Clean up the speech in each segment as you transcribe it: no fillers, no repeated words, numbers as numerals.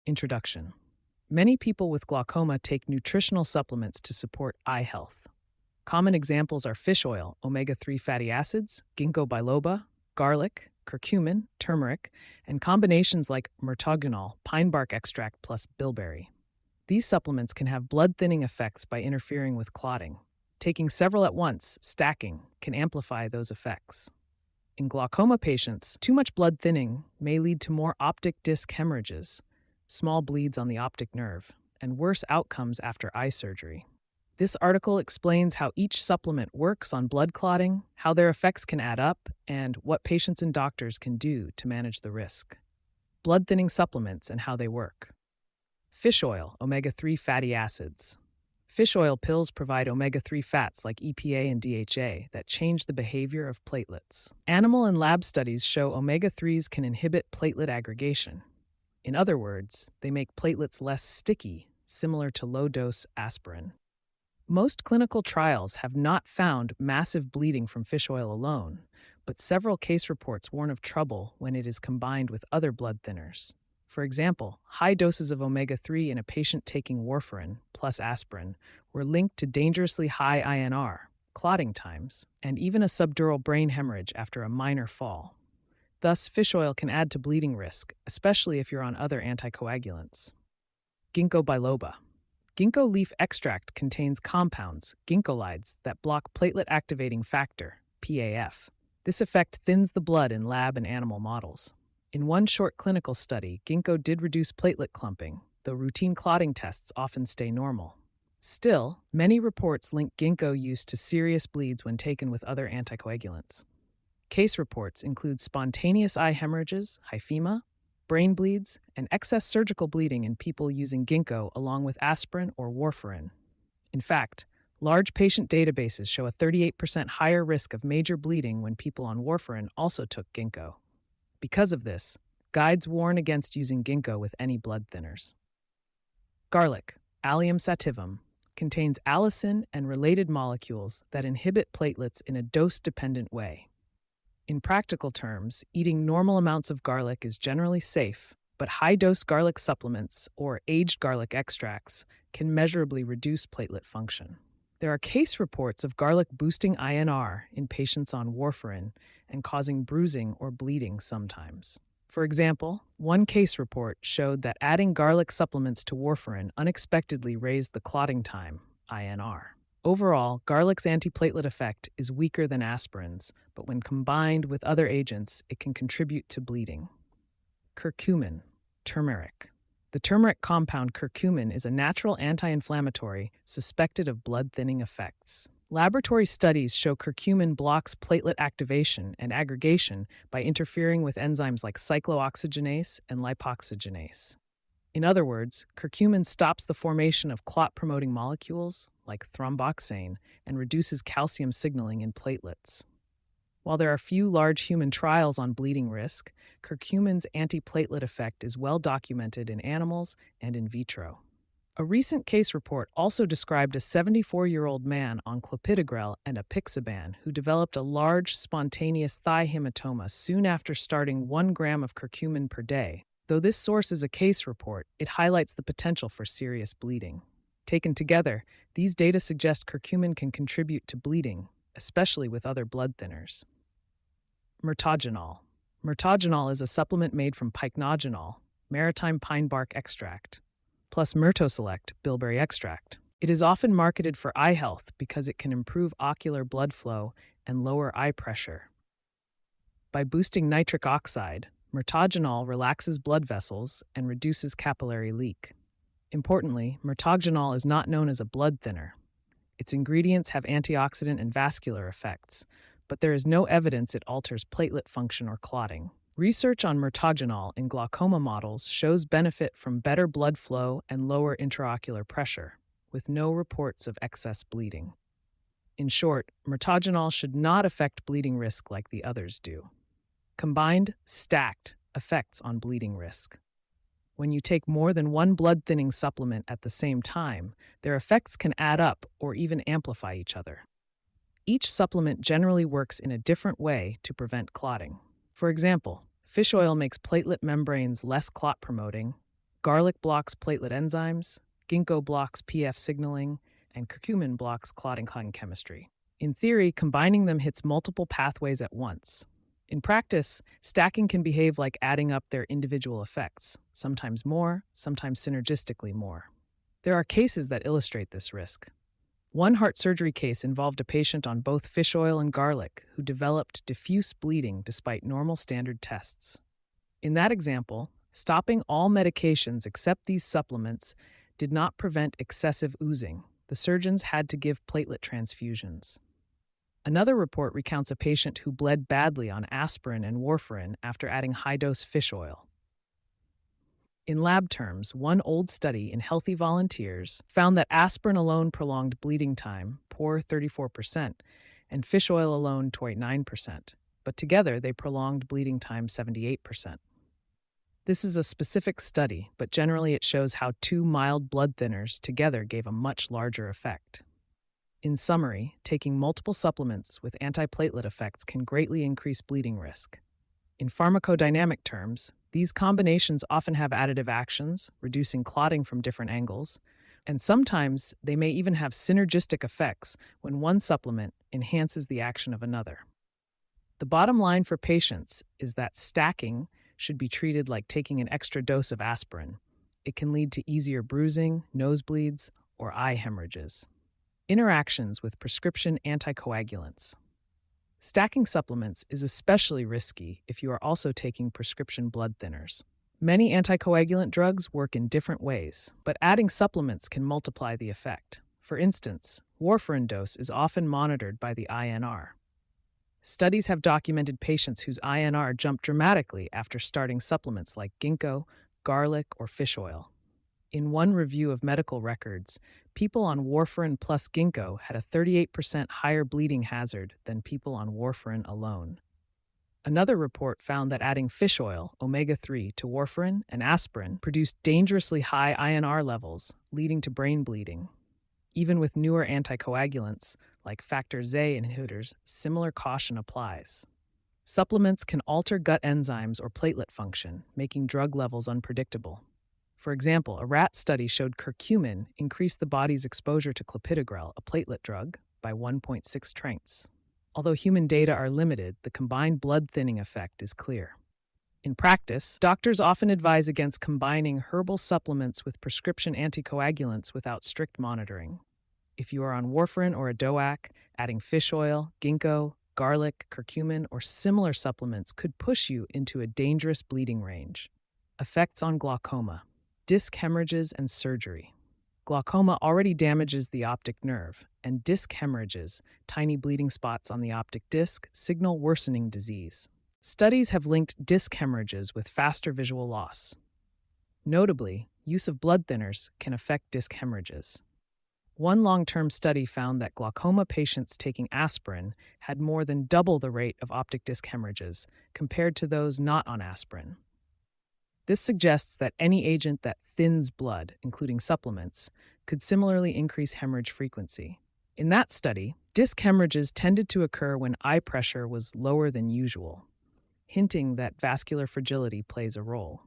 Introduction. Many people with glaucoma take nutritional supplements to support eye health. Common examples are fish oil, omega-3 fatty acids, ginkgo biloba, garlic, curcumin, turmeric, and combinations like Mirtogenol, pine bark extract plus bilberry. These supplements can have blood-thinning effects by interfering with clotting. Taking several at once, stacking, can amplify those effects. In glaucoma patients, too much blood thinning may lead to more optic disc hemorrhages, small bleeds on the optic nerve, and worse outcomes after eye surgery. This article explains how each supplement works on blood clotting, how their effects can add up, and what patients and doctors can do to manage the risk. Blood thinning supplements and how they work. Fish oil, omega-3 fatty acids. Fish oil pills provide omega-3 fats like EPA and DHA that change the behavior of platelets. Animal and lab studies show omega-3s can inhibit platelet aggregation. In other words, they make platelets less sticky, similar to low-dose aspirin. Most clinical trials have not found massive bleeding from fish oil alone, but several case reports warn of trouble when it is combined with other blood thinners. For example, high doses of omega-3 in a patient taking warfarin plus aspirin were linked to dangerously high INR, clotting times, and even a subdural brain hemorrhage after a minor fall. Thus, fish oil can add to bleeding risk, especially if you're on other anticoagulants. Ginkgo biloba. Ginkgo leaf extract contains compounds, ginkgolides, that block platelet-activating factor, PAF. This effect thins the blood in lab and animal models. In one short clinical study, ginkgo did reduce platelet clumping, though routine clotting tests often stay normal. Still, many reports link ginkgo use to serious bleeds when taken with other anticoagulants. Case reports include spontaneous eye hemorrhages, hyphema, brain bleeds, and excess surgical bleeding in people using ginkgo along with aspirin or warfarin. In fact, large patient databases show a 38% higher risk of major bleeding when people on warfarin also took ginkgo. Because of this, guides warn against using ginkgo with any blood thinners. Garlic, Allium sativum, contains allicin and related molecules that inhibit platelets in a dose-dependent way. In practical terms, eating normal amounts of garlic is generally safe, but high-dose garlic supplements, or aged garlic extracts, can measurably reduce platelet function. There are case reports of garlic boosting INR in patients on warfarin and causing bruising or bleeding sometimes. For example, one case report showed that adding garlic supplements to warfarin unexpectedly raised the clotting time, INR. Overall, garlic's antiplatelet effect is weaker than aspirin's, but when combined with other agents, it can contribute to bleeding. Curcumin, turmeric. The turmeric compound curcumin is a natural anti-inflammatory suspected of blood-thinning effects. Laboratory studies show curcumin blocks platelet activation and aggregation by interfering with enzymes like cyclooxygenase and lipoxygenase. In other words, curcumin stops the formation of clot-promoting molecules, like thromboxane, and reduces calcium signaling in platelets. While there are few large human trials on bleeding risk, curcumin's antiplatelet effect is well documented in animals and in vitro. A recent case report also described a 74-year-old man on clopidogrel and apixaban who developed a large spontaneous thigh hematoma soon after starting 1 gram of curcumin per day. Though this source is a case report, it highlights the potential for serious bleeding. Taken together, these data suggest curcumin can contribute to bleeding, especially with other blood thinners. Mirtogenol. Mirtogenol is a supplement made from pycnogenol, maritime pine bark extract, plus Mirtoselect, bilberry extract. It is often marketed for eye health because it can improve ocular blood flow and lower eye pressure. By boosting nitric oxide, Mirtogenol relaxes blood vessels and reduces capillary leak. Importantly, Mirtogenol is not known as a blood thinner. Its ingredients have antioxidant and vascular effects, but there is no evidence it alters platelet function or clotting. Research on Mirtogenol in glaucoma models shows benefit from better blood flow and lower intraocular pressure, with no reports of excess bleeding. In short, Mirtogenol should not affect bleeding risk like the others do. Combined, stacked effects on bleeding risk. When you take more than one blood-thinning supplement at the same time, their effects can add up or even amplify each other. Each supplement generally works in a different way to prevent clotting. For example, fish oil makes platelet membranes less clot-promoting, Garlic blocks platelet enzymes, ginkgo blocks PF signaling, and curcumin blocks clotting chemistry. In theory, combining them hits multiple pathways at once. In practice, stacking can behave like adding up their individual effects, sometimes more, sometimes synergistically more. There are cases that illustrate this risk. One heart surgery case involved a patient on both fish oil and garlic who developed diffuse bleeding despite normal standard tests. In that example, stopping all medications except these supplements did not prevent excessive oozing. The surgeons had to give platelet transfusions. Another report recounts a patient who bled badly on aspirin and warfarin after adding high-dose fish oil. In lab terms, one old study in healthy volunteers found that aspirin alone prolonged bleeding time, poor 34%, and fish oil alone 29%, but together they prolonged bleeding time 78%. This is a specific study, but generally it shows how two mild blood thinners together gave a much larger effect. In summary, taking multiple supplements with antiplatelet effects can greatly increase bleeding risk. In pharmacodynamic terms, these combinations often have additive actions, reducing clotting from different angles, and sometimes they may even have synergistic effects when one supplement enhances the action of another. The bottom line for patients is that stacking should be treated like taking an extra dose of aspirin. It can lead to easier bruising, nosebleeds, or eye hemorrhages. Interactions with prescription anticoagulants. Stacking supplements is especially risky if you are also taking prescription blood thinners. Many anticoagulant drugs work in different ways, but adding supplements can multiply the effect. For instance, warfarin dose is often monitored by the INR. Studies have documented patients whose INR jumped dramatically after starting supplements like ginkgo, garlic, or fish oil. In one review of medical records, people on warfarin plus ginkgo had a 38% higher bleeding hazard than people on warfarin alone. Another report found that adding fish oil, omega-3, to warfarin and aspirin produced dangerously high INR levels, leading to brain bleeding. Even with newer anticoagulants, like factor XA inhibitors, similar caution applies. Supplements can alter gut enzymes or platelet function, making drug levels unpredictable. For example, a rat study showed curcumin increased the body's exposure to clopidogrel, a platelet drug, by 1.6 strengths. Although human data are limited, the combined blood thinning effect is clear. In practice, doctors often advise against combining herbal supplements with prescription anticoagulants without strict monitoring. If you are on warfarin or a DOAC, adding fish oil, ginkgo, garlic, curcumin, or similar supplements could push you into a dangerous bleeding range. Effects on glaucoma. Disc hemorrhages and surgery. Glaucoma already damages the optic nerve, and disc hemorrhages, tiny bleeding spots on the optic disc, signal worsening disease. Studies have linked disc hemorrhages with faster visual loss. Notably, use of blood thinners can affect disc hemorrhages. One long-term study found that glaucoma patients taking aspirin had more than double the rate of optic disc hemorrhages compared to those not on aspirin. This suggests that any agent that thins blood, including supplements, could similarly increase hemorrhage frequency. In that study, disc hemorrhages tended to occur when eye pressure was lower than usual, hinting that vascular fragility plays a role.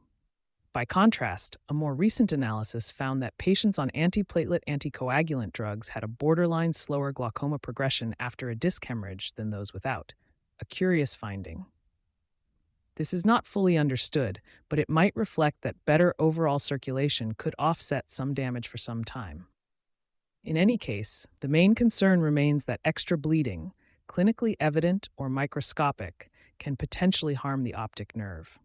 By contrast, a more recent analysis found that patients on antiplatelet anticoagulant drugs had a borderline slower glaucoma progression after a disc hemorrhage than those without, a curious finding. This is not fully understood, but it might reflect that better overall circulation could offset some damage for some time. In any case, the main concern remains that extra bleeding, clinically evident or microscopic, can potentially harm the optic nerve.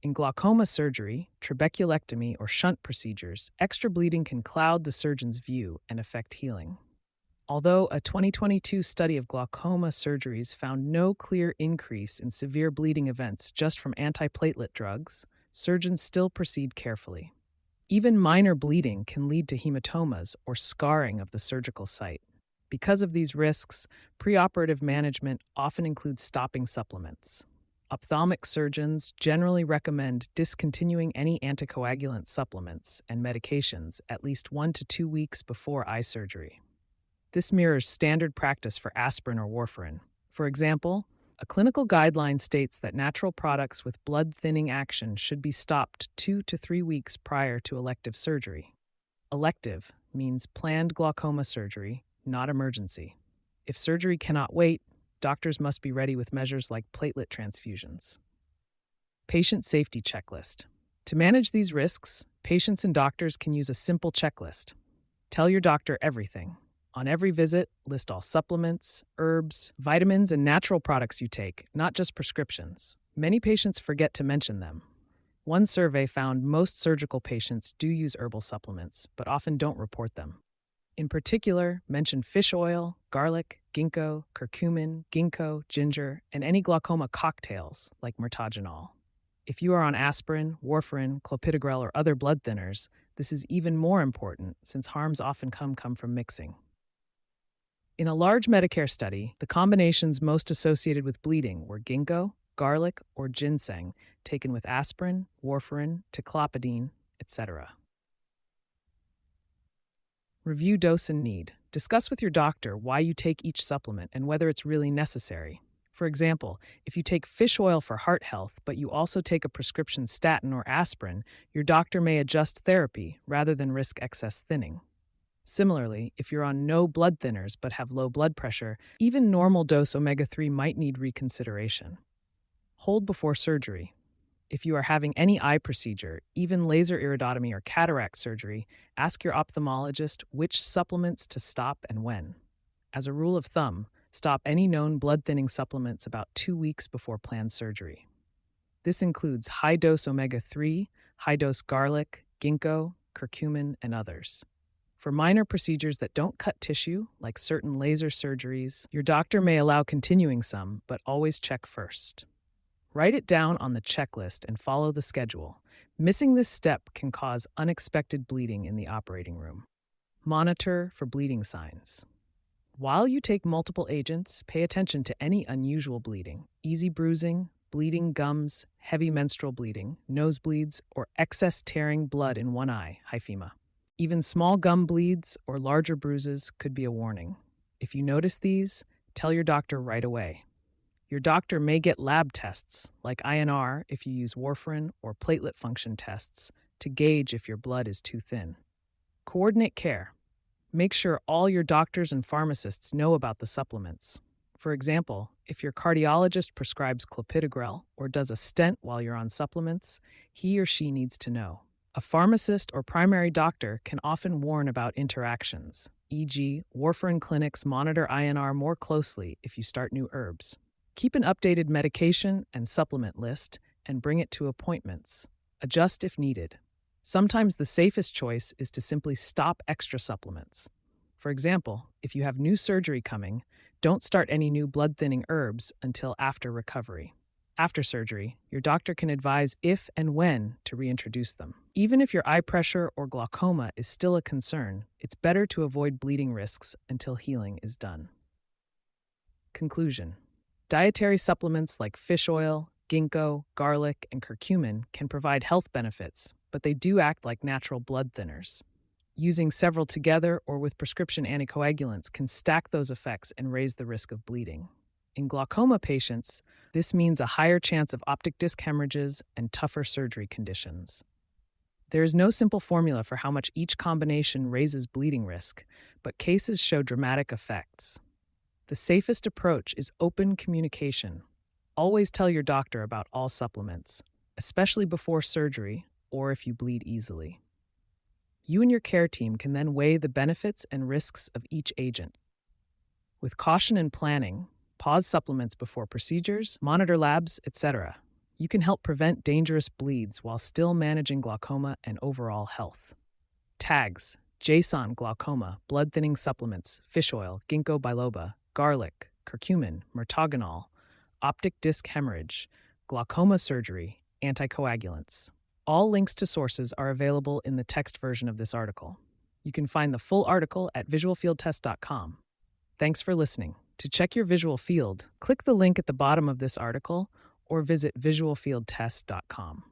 In glaucoma surgery, trabeculectomy, or shunt procedures, extra bleeding can cloud the surgeon's view and affect healing. Although a 2022 study of glaucoma surgeries found no clear increase in severe bleeding events just from antiplatelet drugs, surgeons still proceed carefully. Even minor bleeding can lead to hematomas or scarring of the surgical site. Because of these risks, preoperative management often includes stopping supplements. Ophthalmic surgeons generally recommend discontinuing any anticoagulant supplements and medications at least 1 to 2 weeks before eye surgery. This mirrors standard practice for aspirin or warfarin. For example, A clinical guideline states that natural products with blood-thinning action should be stopped 2 to 3 weeks prior to elective surgery. Elective means planned glaucoma surgery, not emergency. If surgery cannot wait, doctors must be ready with measures like platelet transfusions. Patient safety checklist. To manage these risks, patients and doctors can use a simple checklist. Tell your doctor everything. On every visit, list all supplements, herbs, vitamins, and natural products you take, not just prescriptions. Many patients forget to mention them. One survey found most surgical patients do use herbal supplements, but often don't report them. In particular, mention fish oil, garlic, ginkgo, curcumin, ginkgo, ginger, and any glaucoma cocktails like Mirtogenol. If you are on aspirin, warfarin, clopidogrel, or other blood thinners, this is even more important since harms often come from mixing. In a large Medicare study, the combinations most associated with bleeding were ginkgo, garlic, or ginseng, taken with aspirin, warfarin, ticlopidine, etc. Review dose and need. Discuss with your doctor why you take each supplement and whether it's really necessary. For example, if you take fish oil for heart health, but you also take a prescription statin or aspirin, your doctor may adjust therapy rather than risk excess thinning. Similarly, if you're on no blood thinners but have low blood pressure, even normal dose omega-3 might need reconsideration. Hold before surgery. If you are having any eye procedure, even laser iridotomy or cataract surgery, ask your ophthalmologist which supplements to stop and when. As a rule of thumb, stop any known blood-thinning supplements about 2 weeks before planned surgery. This includes high-dose omega-3, high-dose garlic, ginkgo, curcumin, and others. For minor procedures that don't cut tissue, like certain laser surgeries, your doctor may allow continuing some, but always check first. Write it down on the checklist and follow the schedule. Missing this step can cause unexpected bleeding in the operating room. Monitor for bleeding signs. While you take multiple agents, pay attention to any unusual bleeding, easy bruising, bleeding gums, heavy menstrual bleeding, nosebleeds, or excess tearing blood in one eye, hyphema. Even small gum bleeds or larger bruises could be a warning. If you notice these, tell your doctor right away. Your doctor may get lab tests, like INR if you use warfarin, or platelet function tests, to gauge if your blood is too thin. Coordinate care. Make sure all your doctors and pharmacists know about the supplements. For example, if your cardiologist prescribes clopidogrel or does a stent while you're on supplements, he or she needs to know. A pharmacist or primary doctor can often warn about interactions, e.g., warfarin clinics monitor INR more closely if you start new herbs. Keep an updated medication and supplement list and bring it to appointments. Adjust if needed. Sometimes the safest choice is to simply stop extra supplements. For example, if you have new surgery coming, don't start any new blood-thinning herbs until after recovery. After surgery, your doctor can advise if and when to reintroduce them. Even if your eye pressure or glaucoma is still a concern, it's better to avoid bleeding risks until healing is done. Conclusion. Dietary supplements like fish oil, ginkgo, garlic, and curcumin can provide health benefits, but they do act like natural blood thinners. Using several together or with prescription anticoagulants can stack those effects and raise the risk of bleeding. In glaucoma patients, this means a higher chance of optic disc hemorrhages and tougher surgery conditions. There is no simple formula for how much each combination raises bleeding risk, but cases show dramatic effects. The safest approach is open communication. Always tell your doctor about all supplements, especially before surgery or if you bleed easily. You and your care team can then weigh the benefits and risks of each agent. With caution and planning, pause supplements before procedures, monitor labs, etc. You can help prevent dangerous bleeds while still managing glaucoma and overall health. Tags: JSON glaucoma, blood-thinning supplements, fish oil, ginkgo biloba, garlic, curcumin, Mirtogenol, optic disc hemorrhage, glaucoma surgery, anticoagulants. All links to sources are available in the text version of this article. You can find the full article at visualfieldtest.com. Thanks for listening. To check your visual field, click the link at the bottom of this article or visit visualfieldtest.com.